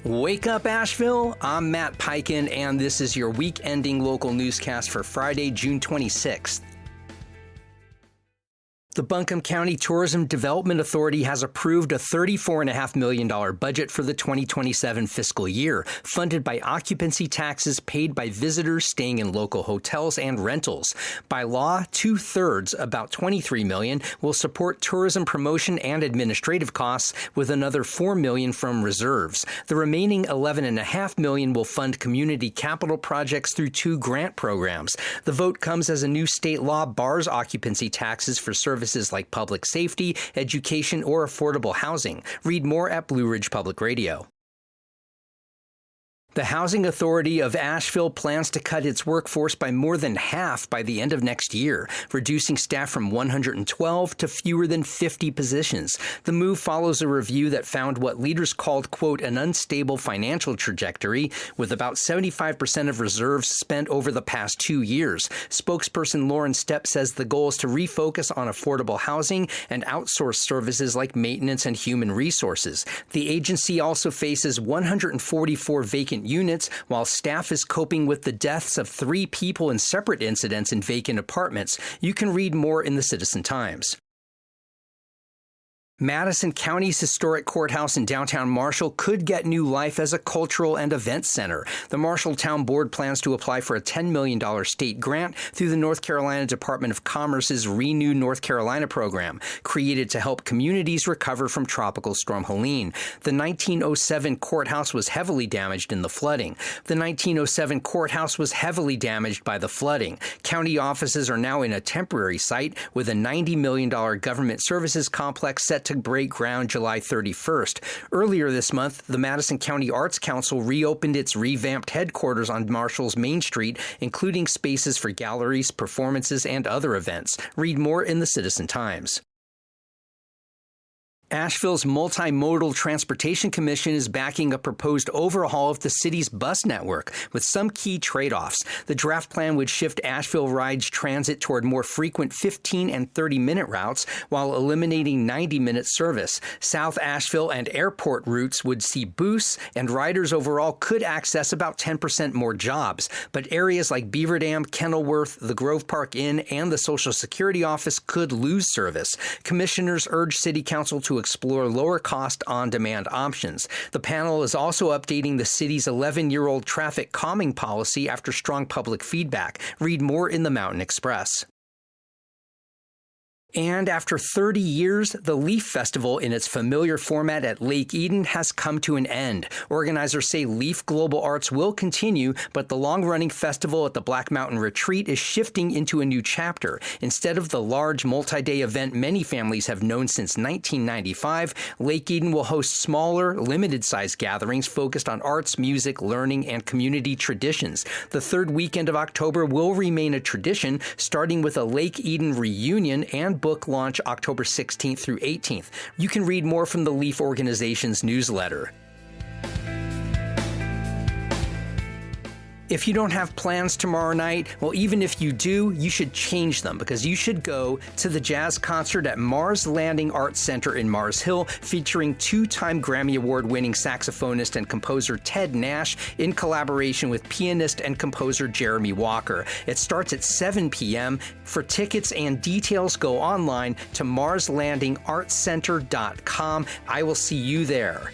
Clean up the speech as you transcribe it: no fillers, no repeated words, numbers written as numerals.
Wake up, Asheville! I'm Matt Peiken, and this is your week-ending local newscast for Friday, June 26th. The Buncombe County Tourism Development Authority has approved a $34.5 million budget for the 2027 fiscal year, funded by occupancy taxes paid by visitors staying in local hotels and rentals. By law, two-thirds, about $23 million, will support tourism promotion and administrative costs, with another $4 million from reserves. The remaining $11.5 million will fund community capital projects through two grant programs. The vote comes as a new state law bars occupancy taxes for services like public safety, education, or affordable housing. Read more at Blue Ridge Public Radio. The Housing Authority of Asheville plans to cut its workforce by more than half by the end of next year, reducing staff from 112 to fewer than 50 positions. The move follows a review that found what leaders called, quote, an unstable financial trajectory, with about 75% of reserves spent over the past 2 years. Spokesperson Lauren Stepp says the goal is to refocus on affordable housing and outsource services like maintenance and human resources. The agency also faces 144 vacant units, while staff is coping with the deaths of 3 people in separate incidents in vacant apartments. You can read more in the Citizen Times. Madison County's historic courthouse in downtown Marshall could get new life as a cultural and events center. The Marshall Town Board plans to apply for a $10 million state grant through the North Carolina Department of Commerce's Renew North Carolina program, created to help communities recover from Tropical Storm Helene. The 1907 courthouse was heavily damaged in the flooding. The 1907 courthouse was heavily damaged by the flooding. County offices are now in a temporary site with a $90 million government services complex set to break ground July 31st. Earlier this month, the Madison County Arts Council reopened its revamped headquarters on Marshall's Main Street, including spaces for galleries, performances, and other events. Read more in the Citizen Times. Asheville's Multimodal Transportation Commission is backing a proposed overhaul of the city's bus network with some key trade-offs. The draft plan would shift Asheville Rides transit toward more frequent 15 and 30-minute routes while eliminating 90-minute service. South Asheville and airport routes would see boosts, and riders overall could access about 10% more jobs. But areas like Beaver Dam, Kenilworth, the Grove Park Inn, and the Social Security office could lose service. Commissioners urge City Council to explore lower-cost on-demand options. The panel is also updating the city's 11-year-old traffic calming policy after strong public feedback. Read more in the Mountain Express. And after 30 years, the Leaf Festival in its familiar format at Lake Eden has come to an end. Organizers say Leaf Global Arts will continue, but the long-running festival at the Black Mountain Retreat is shifting into a new chapter. Instead of the large multi-day event many families have known since 1995, Lake Eden will host smaller, limited-sized gatherings focused on arts, music, learning, and community traditions. The third weekend of October will remain a tradition, starting with a Lake Eden reunion and book launch October 16th through 18th. You can read more from the Leaf organization's newsletter. If you don't have plans tomorrow night, well, even if you do, you should change them, because you should go to the jazz concert at Mars Landing Arts Center in Mars Hill, featuring 2-time Grammy Award-winning saxophonist and composer Ted Nash in collaboration with pianist and composer Jeremy Walker. It starts at 7 p.m. For tickets and details, go online to marslandingartscenter.com. I will see you there.